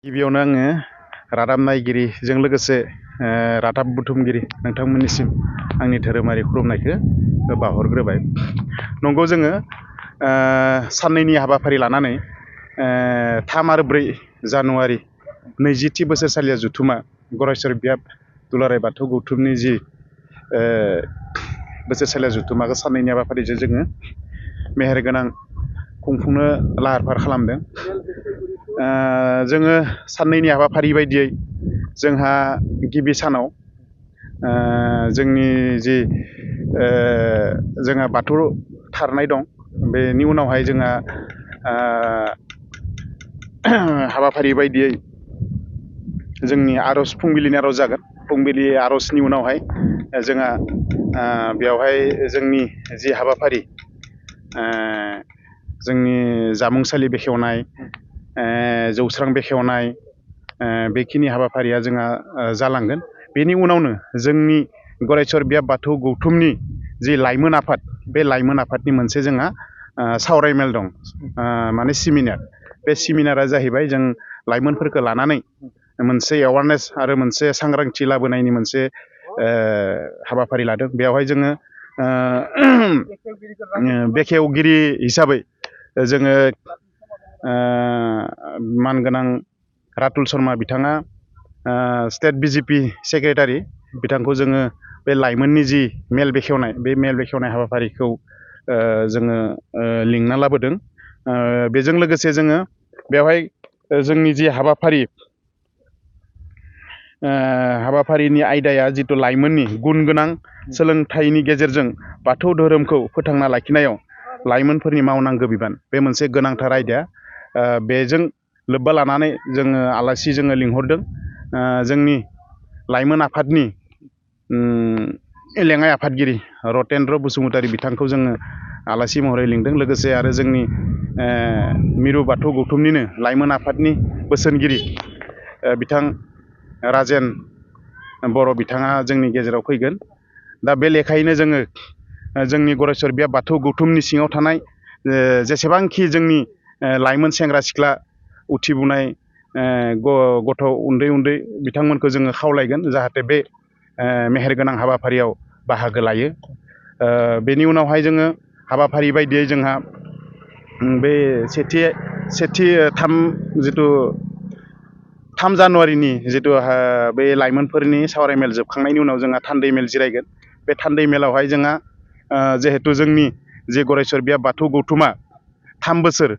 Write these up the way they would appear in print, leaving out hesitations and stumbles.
गिबियावनो आङो रादाब नायगिरिजों लोगोसे रादाब बुथुमगिरि नोंथांमोननिसिम आंनि धोरोमारि खुलुमनायखौ बावहरग्रोबाय। नंगौ जोङो साननैनि हाबाफारि लानानै 3 आरो 4 जानुवारि 20थि बोसोरसालिया जथुमा गरायस्वर बियाब दुलाराय बाथौ गौथुमनि जि बोसोरसालिया जथुमाखौ साननैनि हाबाफारिजों जोङो मेहेरगोनां खुंफुंनो लाहार फाहार खालामदों। जोङो साननैनि हाबाफारि बायदियै जोंहा गिबि सानाव जोंनि जि जोंहा बाथौ थारनाय दं, बेनि उनावहाय जोंहा हाबाफारि बायदियै जोंनि आर'ज फुंबिलिनि आर'ज जागोन। फुंबिलि आर'जनि उनावहाय जोंहा बेवहाय जोंनि जि हाबाफारि जोंनि जामुंसालि बेखेवनाय, जौस्रां बेखेवनाय, बेखिनि हाबाफारिया जोंहा जालांगोन। बेनि उनावनो जोंनि गरायस्वर बियाब बाथौ गौथुमनि जि लाइमोन आफाद, बे लाइमोन आफादनि मोनसे जोंहा सावरायमेल दं, माने सेमिनार। बे सेमिनारा जाहैबाय जों लाइमोनफोरखौ लानानै मोनसे एवारनेस आरो मोनसे सांग्रांथि लाबोनायनि मोनसे हाबाफारि लादों। बेवहाय जोङो बेखेवगिरि हिसाबै जोङो मानगोनां रातुल शर्मा बिथाङा स्टेट बिजेपि सेक्रेटारि, बिथांखौ जोङो बे लाइमोननि जि मेल बेखेवनाय, बे मेल बेखेवनाय हाबाफारिखौ जोङो लिंना लाबोदों। बेजों लोगोसे जोङो बेवहाय जोंनि जि हाबाफारिनि आयदाया जिथु लाइमोननि गुन गोनां सोलोंथाइनि गेजेरजों बाथौ धोरोमखौ फोथांना लाखिनायाव लाइमोनफोरनि मावनांगौ बिबान, बे मोनसे गोनांथार आयदा। बेजों लोब्बा लानानै जोङो आलासि लिंहरदों। जोंनि लाइमोन आफादनि लेङाइ आफादगिरि रतेन्द्र बसुमतारी बिथांखौ जोङो आलासि महरै लिंदों। लोगोसे आरो जोंनि मिरु बाथौ गौथुमनिनो लाइमोन आफादनि बोसोनगिरि बिथां राजेन बर' बिथाङा जोंनि गेजेराव फैगोन। दा बे लेखायैनो जोङो जोंनि गरायस्वर बियाब बाथौ गौथुमनि सिङाव थानाय जेसेबांखि जोंनि लाइमोन सेंग्रा सिख्ला उथिबोनाय गथ' उन्दै उन्दै बिथांमोनखौ जोङो खावलायगोन जाहाथे बे मेहेरगोनां हाबाफारियाव बाहागो लायो। बेनि उनावहाय जोङो हाबाफारि बायदियै जोंहा बे 3 जानुवारिनि जिथु बे लाइमोनफोरनि सावरायमेल जोबखांनायनि उनाव जोंहा थान्दै मेल जिरायगोन। बे थान्दै मेलावहाय जोंहा जिहेथु जोंनि जे गरायस्वर बियाब बाथौ गौथुमा 3 बोसोर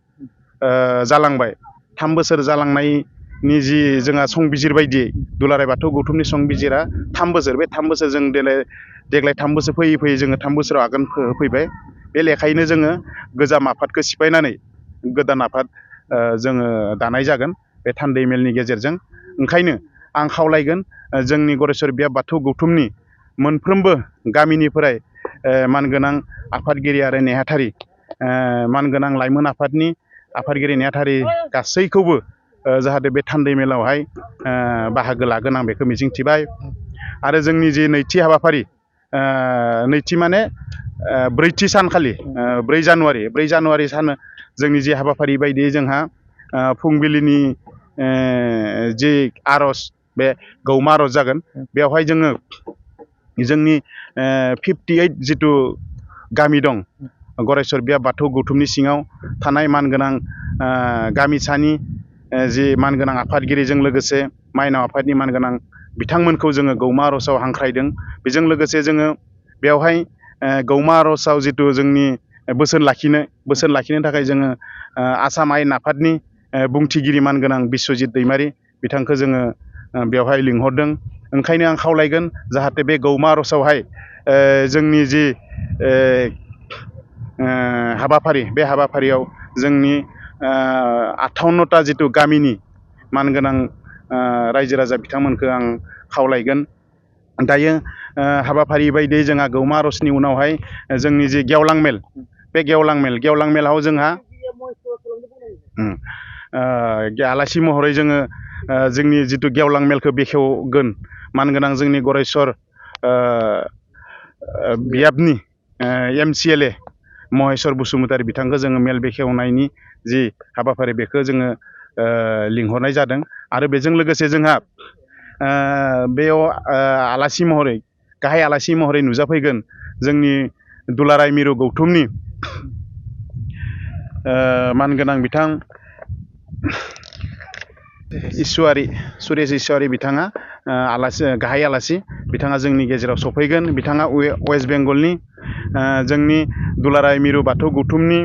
जालांबाय, 3 बोसोर जालांनायनि जि जोंहा संबिजिर बायदियै दुलाराय बाथौ गौथुमनि संबिजिरा 3 बोसोर। बे 3 बोसोर जों देग्लाय 3 बोसोर फैयै फैयै जोङो 3 बोसोराव आगान होफैबाय। बे लेखायैनो जोङो गोजाम आफादखौ सिफायनानै गोदान आफाद जोङो दानाय जागोन बे थान्दै मेलनि गेजेरजों। ओंखायनो आं खावलायगोन जोंनि गरायस्वर बियाब बाथौ गौथुमनि मोनफ्रोमबो गामिनिफ्राय मानगोनां आफादगिरि आरो नेहाथारि, मानगोनां लाइमोन आफादनि आफादगिरि नेहाथारि गासैखौबो जाहाथे बे थान्दै मेलावहाय बाहागो लागोन, आं बेखौ मिजिंथिबाय। आरो जोंनि जि नैथि हाबाफारि, नैथि माने 4थि सानखालि 4 जानुवारि सान जोंनि जि हाबाफारि बायदियै जोंहा फुंबिलिनि जि आर'ज, बे गौमा आर'ज जागोन। बेवहाय जोङो जोंनि 58 जिथु गामि दं गरायस्वर बियाब बाथौ गौथुमनि सिङाव थानाय मानगोनां गामिसानि जि मानगोनां आफादगिरिजों लोगोसे माइनाव आफादनि मानगोनां बिथांमोनखौ जोङो गौमा आर'जआव हांख्रायदों। बेजों लोगोसे जोङो बेवहाय गौमा आर'जआव जिथु जोंनि बोसोन लाखिनो थाखाय जोङो आसाम आयेन आफादनि बुंथिगिरि मानगोनां बिस्वजित दैमारि बिथांखौ जोङो बेवहाय लिंहरदों। ओंखायनो आं खावलायगोन जाहाथे बे गौमा आर'जआवहाय जोंनि जि हाबाफारि, बे हाबाफारियाव जोंनि 58टा जिथु गामिनि मानगोनां रायजो राजा बिथांमोनखौ आं खावलायगोन। दायो हाबाफारि बायदियै जोंहा गौमा आर'जनि उनावहाय जोंनि जि गेवलां मेल, बे गेवलां मेलाव जोंहा आलासि महरै जोङो जोंनि जिथु गेवलां मेलखौ बेखेवगोन मानगोनां जोंनि गरायस्वर बियाबनि MCLA महेस्वर बसुमतारी बिथांखौ जोङो मेल बेखेवनायनि जि हाबाफारि, बेखौ जोङो लिंहरनाय जादों। आरो बेजों लोगोसे जोंहा बेयाव आलासि महरै गाहाय आलासि महरै नुजाफैगोन जोंनि दुलाराय मिरु गौथुमनि मानगोनां बिथां इसवारि सुरेश इसवारि बिथाङा गाहाय आलासि बिथाङा जोंनि गेजेराव सफैगोन। बिथाङा वेस्ट बेंगलनि जोंनि दुलाराय मिरु बाथौ गौथुमनि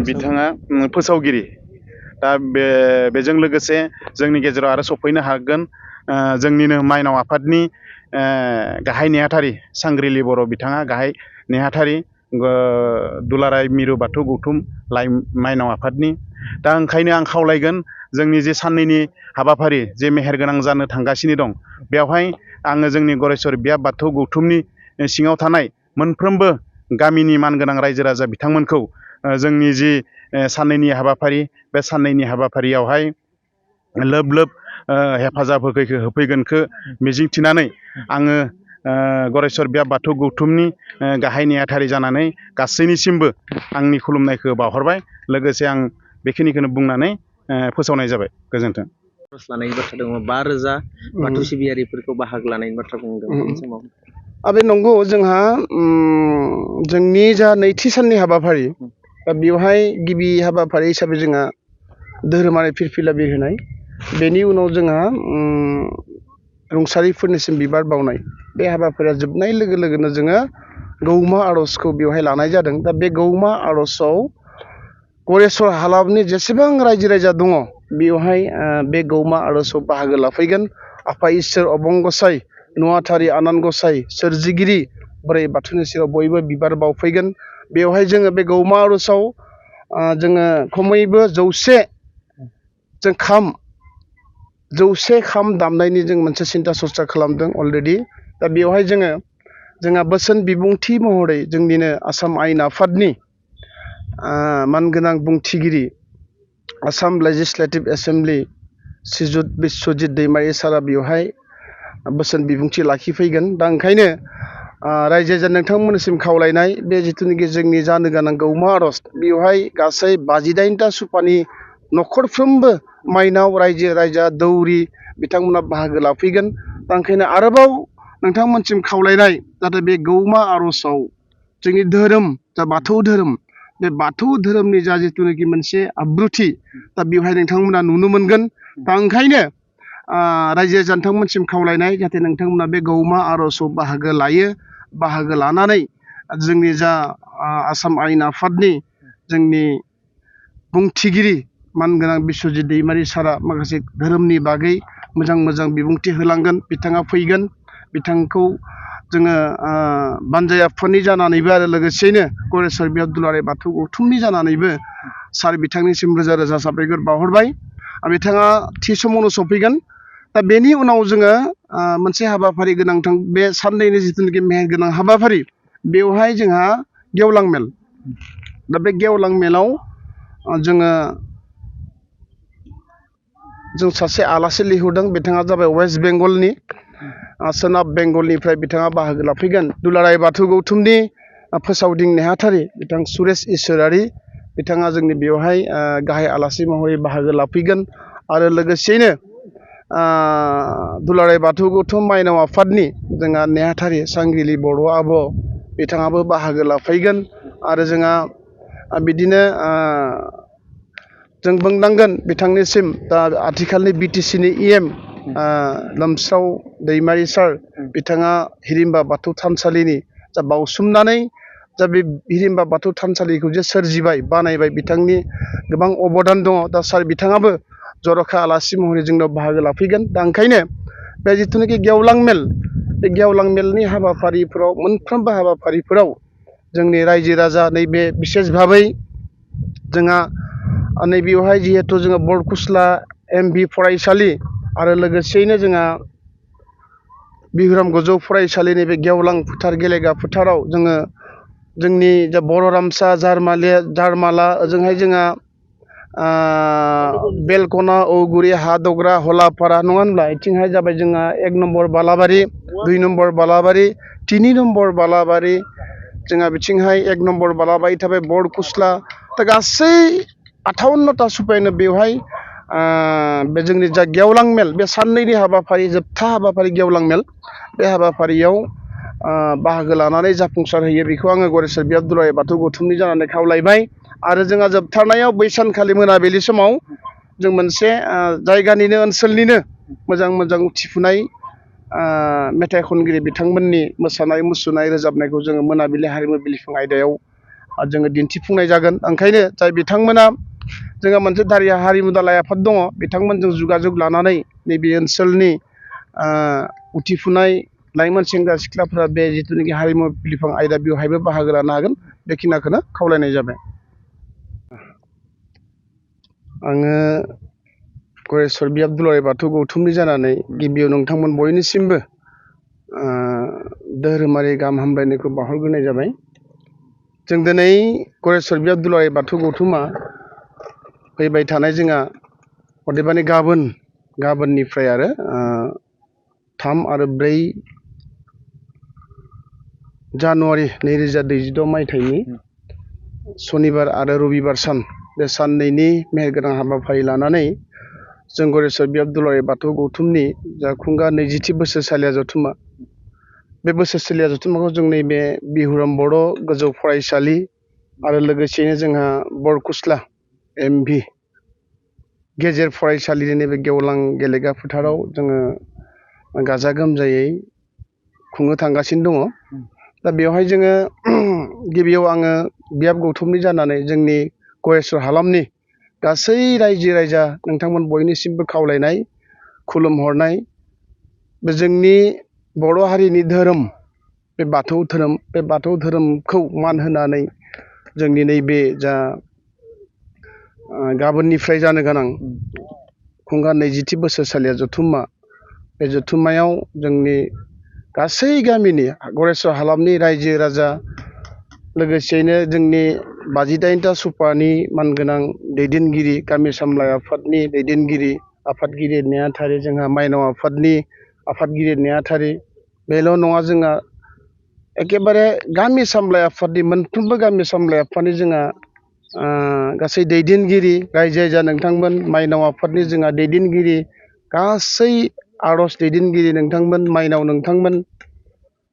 बिथाङा फोसावगिरि। दा बेजों लोगोसे जोंनि गेजेराव आरो सफैनो हागोन जोंनिनो माइनाव आफादनि गाहाय नेहाथारि सांग्रिलि बर' बिथाङा गाहाय नेहाथारि दुलाराय मिरु बाथौ गौथुम माइनाव आफादनि। दा ओंखायनो आं खावलायगोन जोंनि जे साननैनि हाबाफारि जे मेहेरगोनां जानो थांगासिनो दं बेवहाय आङो जोंनि गरेस्वर बियाब बाथौ गौथुमनि सिङाव थानाय मोनफ्रोमबो गामिनि मानगोनां रायजो राजा बिथांमोनखौ जोंनि जि साननैनि हाबाफारि बे साननैनि हाबाफारियावहाय लोब लोब हेफाजाब होफैगोनखौ मिजिंथिनानै आङो गरेस्वर बियाब बाथौ गौथुमनि गाहाय नेहाथारि जानानै गासैनिसिमबो आंनि खुलुमनायखौ बावहरबाय। लोगोसे आं बेखिनिखौनो बुंनानै फोसावनाय जाबाय। गोजोन्थों। आर'ज लानायनि बाथ्रा दङ 5,000 बाथौ सिबियारिफोरखौ बाहागो लानायनि बाथ्रा बुंदों बे समाव। बे नंगौ जोंहा जोंनि जा नैथि साननि हाबाफारि दा बेवहाय गिबि हाबाफारि हिसाबै जोंहा धोरोमारि फिरफिला बिरहोनाय, बेनि उनाव जोंहा रुंसारिफोरनिसिम बिबार बावनाय, बे हाबाफारिया जोबनाय लोगो लोगोनो जोङो गौमा आर'जखौ बेवहाय लानाय जादों। दा बे गौमा आर'जआव गरेस्वर हालामनि जेसेबां रायजो राजा दङ बेवहाय बे गौमा आर'जआव बाहागो लाफैगोन। आफा इसोर अबंगसाय नुवाथारि आनान गसाय सोरजिगिरि बोराइ बाथौनि सेराव बयबो बिबार बावफैगोन। बेवहाय जोङो बे गौमा आर'जआव जोङो खमैबो 100 खाम दामनायनि जों मोनसे सिन्था सरसा खालामदों अलरेडि। दा बेवहाय जोंहा बोसोन बिबुंथि महरै जोंनिनो आसाम आयेन आफादनि मानगोनां बुंथिगिरि आसाम लेजिस्लेटिभ एसेमब्लि श्रीजुत बिस्वजित दैमारि सारा बेवहाय बोसोन बिबुंथि लाखिफैगोन। दा ओंखायनो रायजो राजा नोंथांमोननिसिम खावलायनाय बे जिथुनिखि जोंनि जानो गोनां गौमा आर'ज बेवहाय गासै 58टा सुपानि न'खरफ्रोमबो माइनाव रायजो राजा दौरि बिथांमोना बाहागो लाफैगोन। दा ओंखायनो आरोबाव नोंथांमोनसिम खावलायनाय जाहाथे बे गौमा आर'जआव जोंनि धोरोम जा बाथौ धोरोम, बे बाथौ धोरोमनि जा जिथुनिखि मोनसे आब्रुथि दा बेवहाय नोंथांमोना नुनो मोनगोन। दा ओंखायनो रायजो राजा नोंथांमोनसिम खावलायनाय जाहाथे नोंथांमोना बे गौमा आर'जआव बाहागो लायो, बाहागो लानानै जोंनि जा आसाम आयेन आफादनि जोंनि बुंथिगिरि मानगोनां बिस्वजित दैमारि सारा माखासे धोरोमनि बागै मोजां मोजां बिबुंथि होलांगोन। बिथाङा फैगोन, बिथांखौ जोङो बानजाय आफादनि जानानैबो आरो लोगोसेयैनो गरेस्वर बियाब दुलाराय बाथौ गौथुमनि जानानैबो सार बिथांनिसिम रोजा रोजा साबायखर बावहरबाय। बिथाङा थि समावनो सफैगोन। दा बेनि उनाव जोङो मोनसे हाबाफारि गोनांथार बे साननैनि जिथुनिखि मेहेरगोनां हाबाफारि बेवहाय जोंहा गेवलां मेल। दा बे गेवलां मेलाव जों सासे आलासि लिंहरदों। बिथाङा जाबाय वेस्ट बेंगलनि सोनाब बेंगलनिफ्राय बिथाङा बाहागो लाफैगोन। दुलाराय बाथौ गौथुमनि फोसावदिं नेहाथारि बिथां सुरेश इसवारि बिथाङा जोंनि बेवहाय गाहाय आलासि महरै बाहागो लाफैगोन। आरो लोगोसेयैनो दुलाराय बाथौ गौथुम माइनाव आफादनि जोंहा नेहाथारि सांग्रिलि बर' आब' बिथाङाबो बाहागो लाफैगोन। आरो जोंहा बिदिनो जों बुंनांगोन बिथांनिसिम दा आथिखालनि बिटिसिनि EM लोमस्राव दैमारि सार बिथाङा हिरिम्बा बाथौ थानसालिनि जा बावसोमनानै जा बे हिरिम्बा बाथौ थानसालिखौ जे सोरजिबाय बानायबाय बिथांनि गोबां अबदान दङ। दा सार बिथाङाबो जर'खा आलासि महरै जोंनाव बाहागो लाफैगोन। दा ओंखायनो बे जिथुनिखि गेवलां मेल, बे गेवलां मेलनि हाबाफारिफोराव मोनफ्रोमबो हाबाफारिफोराव जोंनि रायजो राजा नैबे बिसेस भाबै जोंहा नैबेयावहाय जिहेथु जोङो बरकुसला MV फरायसालि आरो लोगोसेयैनो जोंहा बिहुराम गोजौ फरायसालिनि बे गेवलां फोथार गेलेग्रा फोथाराव जोङो जोंनि जा बर' रामसा जारमाला ओजोंहाय जोंहा बेलकना औगुरि हादग्रा हलापारा नङा होनब्ला बिथिंहाय जाबाय जोंहा 1 नम्बर बालाबारि, 2 नम्बर बालाबारि, 3 नम्बर बालाबारि, जोंहा बिथिंहाय 1 नम्बर बालाबारि थाबाय बरकुसला। दा गासै 58टा सुपायानो बेवहाय बे जोंनि जा गेवलां मेल बे साननैनि हाबाफारि जोबथा हाबाफारि गेवलां मेल बे हाबाफारियाव बाहागो लानानै जाफुंसार होयो बेखौ आङो गरेस्वर बियाब दुलाराय बाथौ गौथुमनि जानानै खावलायबाय। आरो जोंहा जोबथारनायाव बै सानखालि मोनाबिलि समाव जों मोनसे जायगानिनो ओनसोलनिनो मोजां मोजां उथिफुनाय मेथाइ खनगिरि बिथांमोननि मोसानाय मुसुरनाय रोजाबनायखौ जोङो मोनाबिलि हारिमु बिलिफां आयदायाव जोङो दिन्थिफुंनाय जागोन। ओंखायनो जाय बिथांमोना जोंहा मोनसे दारिया हारिमु दालाइ आफाद दङ बिथांमोनजों जगाजग लानानै नैबे ओनसोलनि उथिफुनाय लाइमोन सेंग्रा सिख्लाफोरा बे जिथुनाखि हारिमु बिलिफां आयदा बेवहायबो बाहागो लानो हागोन बेखिनिखौनो खावलायनाय जाबाय। आङो गरेस्वर बियाब दुलाराय बाथौ गौथुमनि जानानै गिबियाव नोंथांमोन बयनिसिमबो धोरोमारि गाहाम हामलायनायखौ बावहरग्रोनाय जाबाय। जों दिनै गरेस्वर बियाब दुलाराय बाथौ गौथुमा फैबाय थानाय जोंहा अदेबानि गाबोननिफ्राय आरो 3 आरो 4 जानुवारि 2026 मायथाइनि सनिबार आरो रबिबार सान बे साननैनि मेहेरगोनां हाबाफारि लानानै जों गरेस्वर बियाब दुलाराय बाथौ गौथुमनि जा खुंगा 20थि बोसोरसालिया जथुम्मा बे बोसोरसालिया जथुम्माखौ जों नैबे बिहुराम बर' गोजौ फरायसालि आरो लोगोसेयैनो जोंहा बरकुस्ला MV गेजेर फरायसालिनि नैबे गेवलां गेलेग्रा फोथाराव जोङो गाजा गोमजायै खुंनो थांगासिनो दङ। दा बेवहाय जोङो गिबियाव आङो बियाब गौथुमनि जानानै जोंनि गरेस्वर हालामनि गासै रायजो राजा नोंथांमोन बयनिसिमबो खावलायनाय खुलुमहरनाय बे जोंनि बर' हारिनि धोरोम बे बाथौ धोरोम बे बाथौ धोरोमखौ मान होनानै जोंनि नैबे जा गाबोननिफ्राय जानो गोनां खुंगा 20थि बोसोरसालिया जथुम्मा बे जथुम्मायाव जोंनि गासै गामिनि गरेस्वर हालामनि रायजो राजा लोगोसेयैनो जोंनि 58टा सुपानि मानगोनां दैदेनगिरि गामि सामलाय आफादनि दैदेनगिरि आफादगिरि नेहाथारि जोंहा माइनाव आफादनि आफादगिरि नेहाथारि बेल' नङा जोंहा एखेबारे गामि सामलाय आफादनि मोनफ्रोमबो गामि सामलाय आफादनि जोंहा गासै दैदेनगिरि रायजो राजा नोंथांमोन माइनाव आफादनि जोंहा दैदेनगिरि गासै आर'ज दैदेनगिरि नोंथांमोन माइनाव नोंथांमोन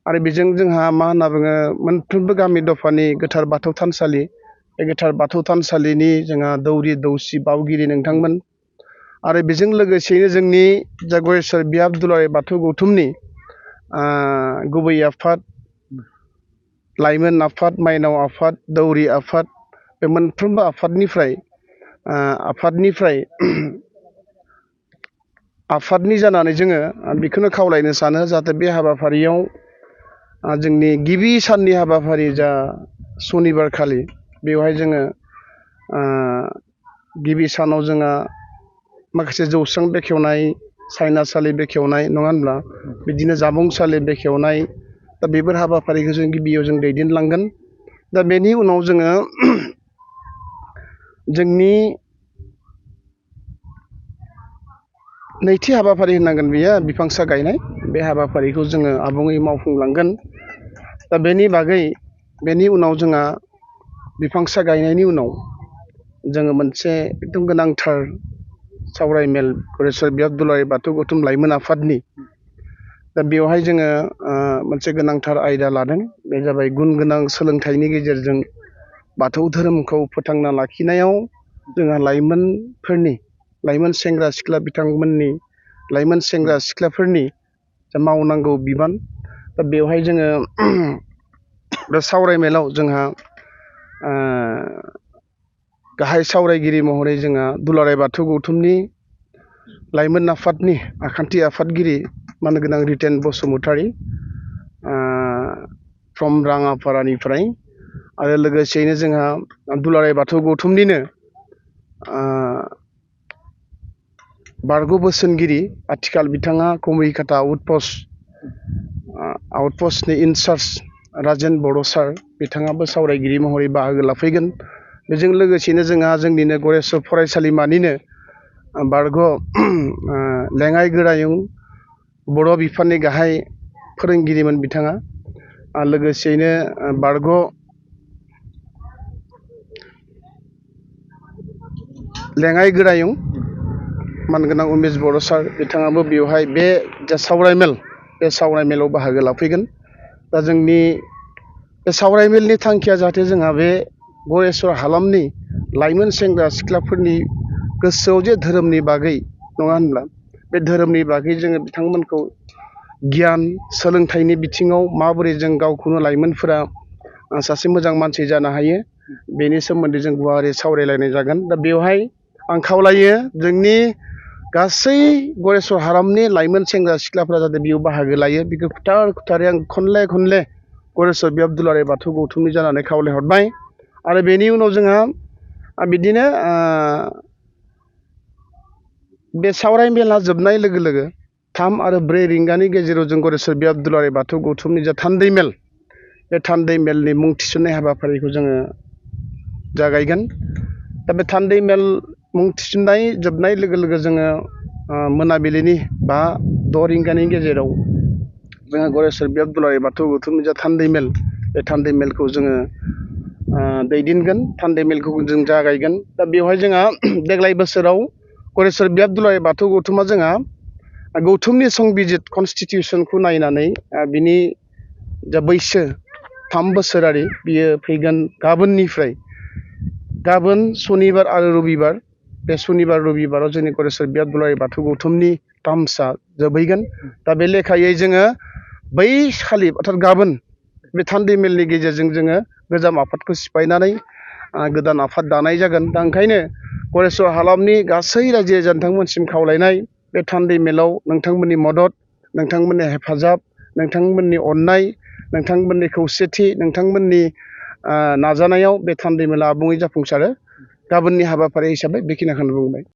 आरो बेजों जोंहा मा होनना बुङो मोनफ्रोमबो गामि दफानि गोथार बाथौ थानसालि बे गोथार बाथौ थानसालिनि जोंहा दौरि दौसि बावगिरि नोंथांमोन आरो बेजों लोगोसेयैनो जोंनि जा गरेस्वर बियाब दुलाराय बाथौ गौथुमनि गुबै आफाद लाइमोन आफाद माइनाव आफाद दौरि आफाद बे मोनफ्रोमबो आफादनि जानानै जोङो बेखौनो खावलायनो सानो जाहाथे बे हाबाफारियाव जोंनि गिबि साननि हाबाफारि जा सनिबार खालि बेवहाय जोङो गिबि सानाव जोंहा माखासे जौस्रां बेखेवनाय सायनासालि बेखेवनाय नङा होनब्ला बिदिनो जामुंसालि बेखेवनाय दा बेफोर हाबाफारिखौ जों गिबियाव जों दैदेनलांगोन। दा बेनि उनाव जोङो जोंनि नैथि हाबाफारि होनांगोन बेयो बिफांसा गायनाय बे हाबाफारिखौ जोङो आबुङै मावफुंलांगोन। दा बेनि उनाव जोंहा बिफांसा गायनायनि उनाव जोङो मोनसे एकदम गोनांथार सावरायमेल गरेस्वर बियाब दुलाराय बाथौ गौथुम लाइमोन आफादनि दा बेवहाय जोङो मोनसे गोनांथार आयदा लादों बे जाबाय गुन गोनां सोलोंथाइनि गेजेरजों बाथौ धोरोमखौ फोथांना लाखिनायाव जोंहा लाइमोन सेंग्रा सिख्ला बिथांमोननि लाइमोन सेंग्रा सिख्लाफोरनि जा मावनांगौ बिबान दा बेवहाय जोङो बे सावरायमेलाव जोंहा गाहाय सावरायगिरि महरै जोंहा दुलाराय बाथौ गौथुमनि लाइमोन आफादनि आखान्थि आफादगिरि मानगोनां रितेन बसुमतारी फ्रम राङापारानिफ्राय आरो लोगोसेयैनो जोंहा दुलाराय बाथौ गौथुमनिनो बारग' बोसोनगिरि आथिखाल बिथाङा कमुरिकाटा आउटपस्टनि इनचार्ज राजेन बर' सार बिथाङाबो सावरायगिरि महरै बाहागो लाफैगोन। बेजों लोगोसेनो जोंहा जोंनिनो गरेस्वर फरायसालिमानिनो बारग' लेङाइ गोरायुं बर' बिफाननि गाहाय फोरोंगिरिमोन बिथाङा लोगोसेयैनो बारग' लेङाइ गोरायुं मानगोनां उमेश बर' सार बिथाङाबो बेवहाय बे जा सावरायमेल बे सावरायमेलाव बाहागो लाफैगोन। दा जोंनि बे सावरायमेलनि थांखिया जाहाथे जोंहा बे गरेस्वर हालामनि लाइमोन सेंग्रा सिख्लाफोरनि गोसोआव जे धोरोमनि बागै नङा होनब्ला बे धोरोमनि बागै जोङो बिथांमोनखौ गियान सोलोंथाइनि बिथिङाव माबोरै जों गावखौनो लाइमोनफोरा सासे मोजां मानसि जानो हायो बेनि सोमोन्दै जों गुवारै सावरायलायनाय जागोन। दा बेवहाय आं खावलायो जोंनि गासै गरेस्वर हालामनि लाइमोन सेंग्रा सिख्लाफ्रा जाहाथे बेयाव बाहागो लायो बेखौ खुथारै आं खनले गरेस्वर बियाब दुलाराय बाथौ गौथुमनि जानानै खावलायहरबाय। आरो बेनि उनाव जोंहा बिदिनो बे सावरायमेला जोबनाय लोगो लोगो 3 आरो 4 रिंगानि गेजेराव जों गरेस्वर बियाब दुलाराय बाथौ गौथुमनि जा थान्दै मेल बे थान्दै मेलनि मुं थिसननाय हाबाफारिखौ जोङो जागायगोन। दा बे थान्दै मेल मुं थिसननाय जोबनाय लोगो लोगो जोङो मोनाबिलिनि 5-6 रिंगानि गेजेराव जोङो गरेस्वर बियाब दुलाराय बाथौ गौथुमनि जा थान्दै मेल बे थान्दै मेलखौ जोङो दैदेनगोन। थान्दै मेलखौ जों जागायगोन। दा बेवहाय जोंहा देग्लाय बोसोराव गरेस्वर बियाब दुलाराय बाथौ गौथुमा जोंहा गौथुमनि संबिजित कनस्टिटिउसनखौ नायनानै बिनि जा बैसो 3 बोसोरारि बियो फैगोन गाबोननिफ्राय गाबोन सनिबार आरो रबिबार बे सनिबार रबिबाराव जोंनि गरेस्वर बियाब दुलाराय बाथौ गौथुमनि टार्म्सआ जोबहैगोन। दा बे लेखायै जोङो बै खालि अर्थात गाबोन बे थान्दै मेलनि गेजेरजों जोङो गोजाम आफादखौ सिफायनानै गोदान आफाद दानाय जागोन। दा ओंखायनो गरेस्वर हालामनि गासै रायजो राजा नोंथांमोनसिम खावलायनाय बे थान्दै मेलाव नोंथांमोननि मदद नोंथांमोननि हेफाजाब नोंथांमोननि अननाय नोंथांमोननि खौसेथि नोंथांमोननि नाजानायाव बे थान्दै मेला आबुङै जाफुंसारो। गाबोननि हाबाफारि हिसाबै बेखिनिखौनो बुंबाय।